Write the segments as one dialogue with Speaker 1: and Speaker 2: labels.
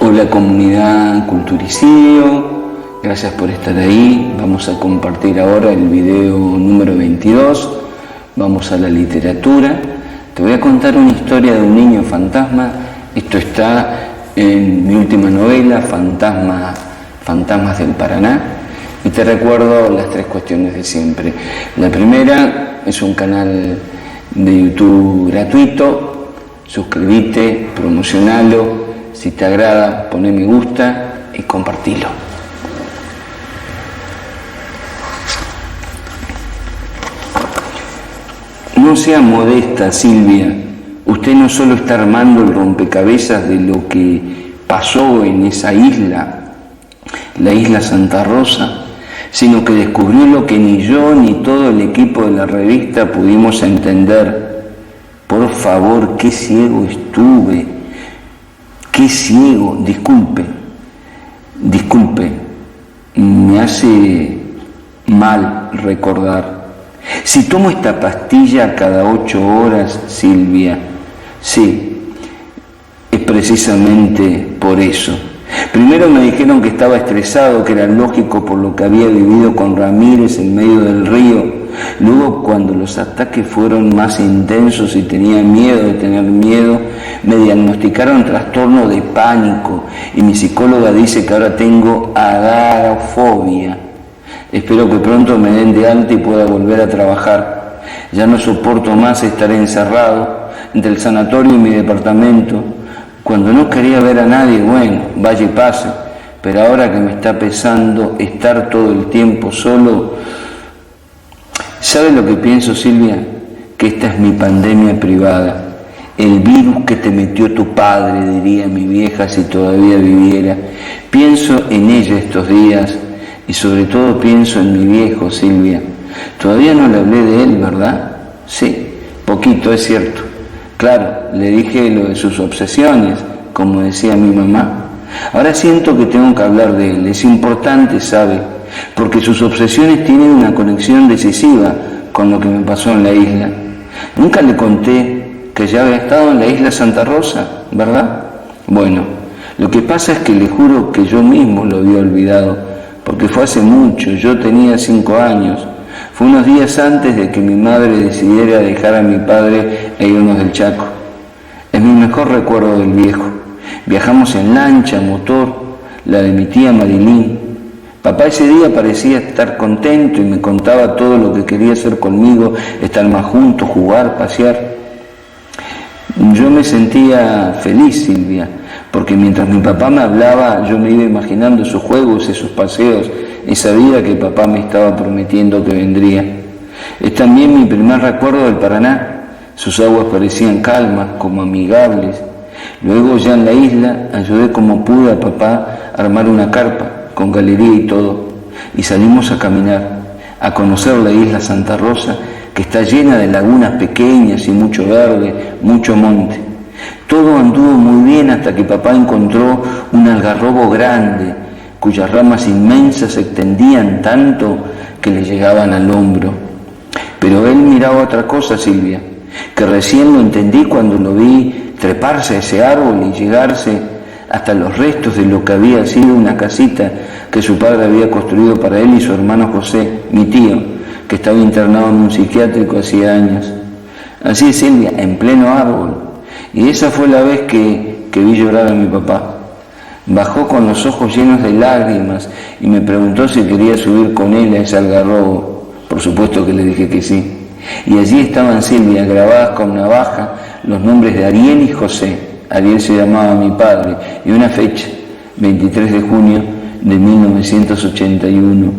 Speaker 1: Hola comunidad Culturicidio, gracias por estar ahí. Vamos a compartir ahora el video número 22. Vamos a la literatura. Te voy a contar una historia de un niño fantasma. Esto está en mi última novela, Fantasmas del Paraná. Y te recuerdo las 3 cuestiones de siempre. La primera es un canal de YouTube gratuito. Suscríbete, promocionalo. Si te agrada, poné me gusta y compartilo. No sea modesta, Silvia. Usted no solo está armando el rompecabezas de lo que pasó en esa isla, la isla Santa Rosa, sino que descubrió lo que ni yo ni todo el equipo de la revista pudimos entender. Por favor, qué ciego estuve. Qué ciego, disculpe, me hace mal recordar. Si tomo esta pastilla cada 8 horas, Silvia, sí, es precisamente por eso. Primero me dijeron que estaba estresado, que era lógico por lo que había vivido con Ramírez en medio del río. Luego, cuando los ataques fueron más intensos y tenía miedo de tener miedo, me diagnosticaron trastorno de pánico y mi psicóloga dice que ahora tengo agorafobia. Espero que pronto me den de alta y pueda volver a trabajar. Ya no soporto más estar encerrado entre el sanatorio y mi departamento. Cuando no quería ver a nadie, bueno, vaya y pase, pero ahora que me está pesando estar todo el tiempo solo. ¿Sabes lo que pienso, Silvia? Que esta es mi pandemia privada. El virus que te metió tu padre, diría mi vieja si todavía viviera. Pienso en ella estos días y sobre todo pienso en mi viejo, Silvia. Todavía no le hablé de él, ¿verdad? Sí, poquito, es cierto. Claro, le dije lo de sus obsesiones, como decía mi mamá. Ahora siento que tengo que hablar de él. Es importante, ¿sabe? Porque sus obsesiones tienen una conexión decisiva con lo que me pasó en la isla. Nunca le conté que ya había estado en la isla Santa Rosa, ¿verdad? Bueno, lo que pasa es que le juro que yo mismo lo había olvidado, porque fue hace mucho, yo tenía 5 años. Fue unos días antes de que mi madre decidiera dejar a mi padre e irnos del Chaco. Es mi mejor recuerdo del viejo. Viajamos en lancha, motor, la de mi tía Marilín. Papá ese día parecía estar contento y me contaba todo lo que quería hacer conmigo, estar más juntos, jugar, pasear. Yo me sentía feliz, Silvia, porque mientras mi papá me hablaba, yo me iba imaginando esos juegos, esos paseos, esa vida que papá me estaba prometiendo que vendría. Es también mi primer recuerdo del Paraná. Sus aguas parecían calmas, como amigables. Luego ya en la isla ayudé como pude a papá a armar una carpa, con galería y todo, y salimos a caminar, a conocer la isla Santa Rosa, que está llena de lagunas pequeñas y mucho verde, mucho monte. Todo anduvo muy bien hasta que papá encontró un algarrobo grande, cuyas ramas inmensas se extendían tanto que le llegaban al hombro. Pero él miraba otra cosa, Silvia, que recién lo entendí cuando lo vi treparse a ese árbol y llegarse hasta los restos de lo que había sido una casita que su padre había construido para él y su hermano José, mi tío, que estaba internado en un psiquiátrico hacía años. Así es, Silvia, en pleno árbol. Y esa fue la vez que vi llorar a mi papá. Bajó con los ojos llenos de lágrimas y me preguntó si quería subir con él a ese algarrobo. Por supuesto que le dije que sí. Y allí estaban, Silvia, grabadas con navaja los nombres de Ariel y José. Ariel se llamaba mi padre, y una fecha, 23 de junio de 1981.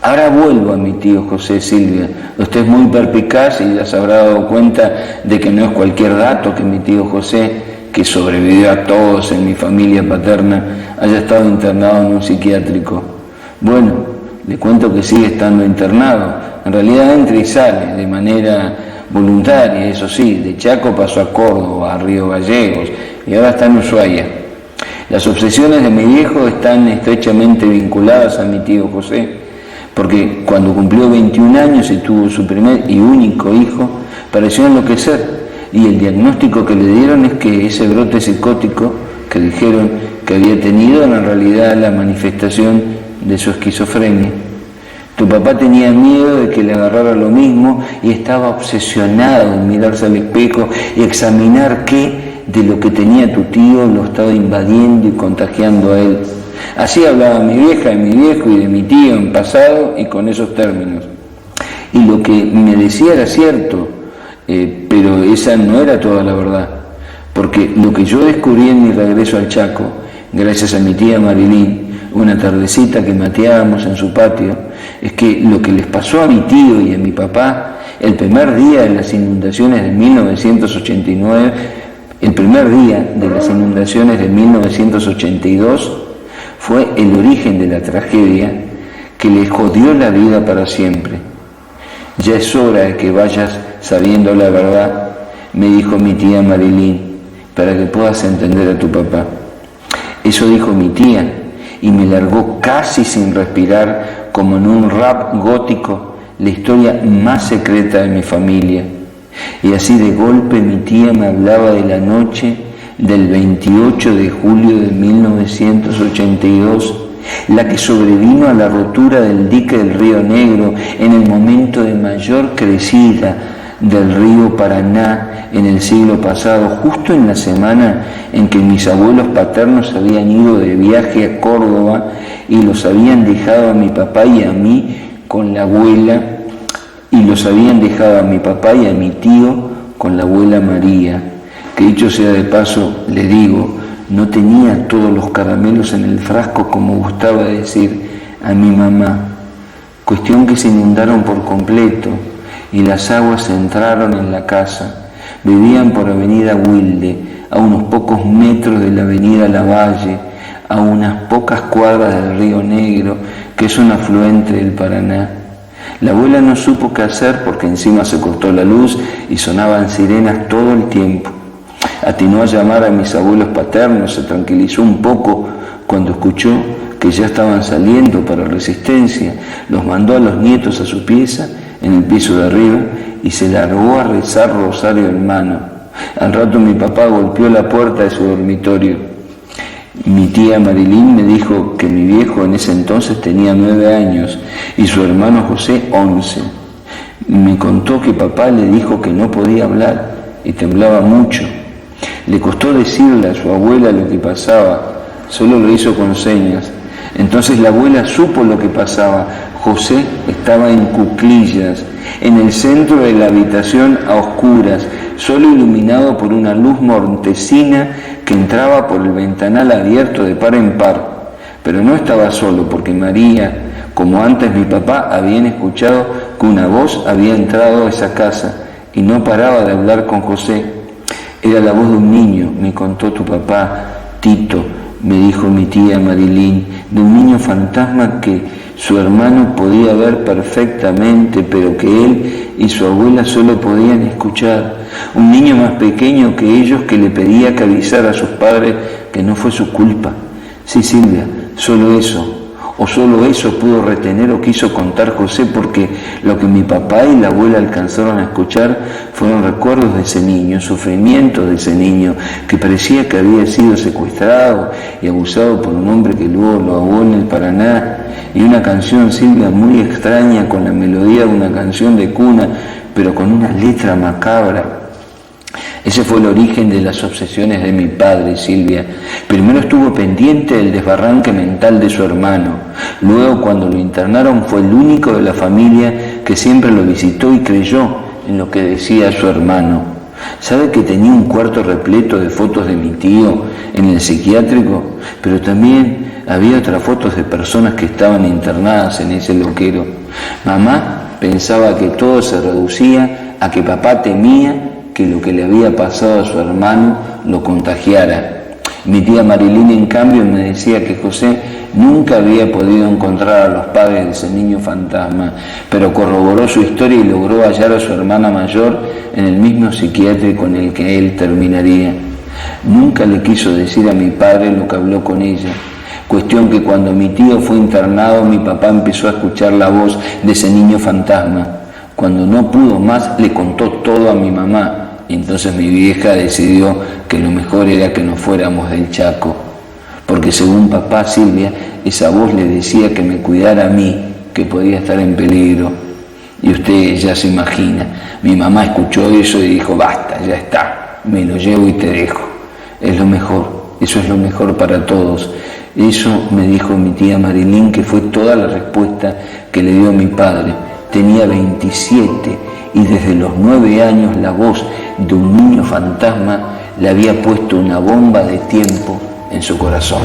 Speaker 1: Ahora vuelvo a mi tío José, Silvia. Usted es muy perspicaz y ya se habrá dado cuenta de que no es cualquier dato que mi tío José, que sobrevivió a todos en mi familia paterna, haya estado internado en un psiquiátrico. Bueno, le cuento que sigue estando internado. En realidad entra y sale de manera voluntaria, eso sí. De Chaco pasó a Córdoba, a Río Gallegos y ahora está en Ushuaia. Las obsesiones de mi viejo están estrechamente vinculadas a mi tío José, porque cuando cumplió 21 años y tuvo su primer y único hijo, pareció enloquecer y el diagnóstico que le dieron es que ese brote psicótico que dijeron que había tenido en realidad la manifestación de su esquizofrenia. Tu papá tenía miedo de que le agarrara lo mismo y estaba obsesionado en mirarse al espejo y examinar qué de lo que tenía tu tío lo estaba invadiendo y contagiando a él. Así hablaba mi vieja de mi viejo y de mi tío en pasado y con esos términos. Y lo que me decía era cierto, pero esa no era toda la verdad, porque lo que yo descubrí en mi regreso al Chaco, gracias a mi tía Marilín, una tardecita que mateábamos en su patio, es que lo que les pasó a mi tío y a mi papá el primer día de las inundaciones de 1989, el primer día de las inundaciones de 1982, fue el origen de la tragedia que les jodió la vida para siempre. Ya es hora de que vayas sabiendo la verdad, me dijo mi tía Marilín, para que puedas entender a tu papá. Eso dijo mi tía y me largó casi sin respirar, como en un rap gótico, la historia más secreta de mi familia. Y así de golpe mi tía me hablaba de la noche del 28 de julio de 1982, la que sobrevino a la rotura del dique del Río Negro en el momento de mayor crecida del río Paraná en el siglo pasado, justo en la semana en que mis abuelos paternos habían ido de viaje a Córdoba y los habían dejado a mi papá y a mí con la abuela, y los habían dejado a mi papá y a mi tío con la abuela María, que dicho sea de paso, le digo, no tenía todos los caramelos en el frasco como gustaba decir a mi mamá. Cuestión que se inundaron por completo y las aguas entraron en la casa. Vivían por avenida Wilde, a unos pocos metros de la avenida Lavalle, a unas pocas cuadras del Río Negro, que es un afluente del Paraná. La abuela no supo qué hacer porque encima se cortó la luz y sonaban sirenas todo el tiempo. Atinó a llamar a mis abuelos paternos, se tranquilizó un poco cuando escuchó que ya estaban saliendo para Resistencia, los mandó a los nietos a su pieza, en el piso de arriba, y se largó a rezar rosario en mano. Al rato mi papá golpeó la puerta de su dormitorio. Mi tía Marilín me dijo que mi viejo en ese entonces tenía 9 años y su hermano José 11. Me contó que papá le dijo que no podía hablar y temblaba mucho. Le costó decirle a su abuela lo que pasaba, solo lo hizo con señas. Entonces la abuela supo lo que pasaba. José estaba en cuclillas, en el centro de la habitación a oscuras, solo iluminado por una luz mortecina que entraba por el ventanal abierto de par en par. Pero no estaba solo, porque María, como antes mi papá, habían escuchado que una voz había entrado a esa casa y no paraba de hablar con José. Era la voz de un niño, me contó tu papá, Tito, me dijo mi tía Marilín, de un niño fantasma que su hermano podía ver perfectamente, pero que él y su abuela solo podían escuchar. Un niño más pequeño que ellos que le pedía que avisara a sus padres que no fue su culpa. Sí, Silvia, solo eso. O solo eso pudo retener o quiso contar José, porque lo que mi papá y la abuela alcanzaron a escuchar fueron recuerdos de ese niño, sufrimientos de ese niño que parecía que había sido secuestrado y abusado por un hombre que luego lo ahogó en el Paraná, y una canción, Silvia, muy extraña, con la melodía de una canción de cuna, pero con una letra macabra. Ese fue el origen de las obsesiones de mi padre, Silvia. Primero estuvo pendiente del desbarranque mental de su hermano. Luego, cuando lo internaron, fue el único de la familia que siempre lo visitó y creyó en lo que decía su hermano. ¿Sabe que tenía un cuarto repleto de fotos de mi tío en el psiquiátrico? Pero también había otras fotos de personas que estaban internadas en ese loquero. Mamá pensaba que todo se reducía a que papá temía que lo que le había pasado a su hermano lo contagiara. Mi tía Marilín, en cambio, me decía que José nunca había podido encontrar a los padres de ese niño fantasma, pero corroboró su historia y logró hallar a su hermana mayor en el mismo psiquiátrico en el que él terminaría. Nunca le quiso decir a mi padre lo que habló con ella. Cuestión que cuando mi tío fue internado, mi papá empezó a escuchar la voz de ese niño fantasma. Cuando no pudo más, le contó todo a mi mamá, Y entonces mi vieja decidió que lo mejor era que nos fuéramos del Chaco, porque según papá, Silvia, esa voz le decía que me cuidara a mí, que podía estar en peligro. Y usted ya se imagina, mi mamá escuchó eso y dijo, basta, ya está, me lo llevo y te dejo. Es lo mejor, eso es lo mejor para todos. Eso me dijo mi tía Marilyn, que fue toda la respuesta que le dio mi padre. Tenía 27 y desde los 9 años la voz de un niño fantasma le había puesto una bomba de tiempo en su corazón.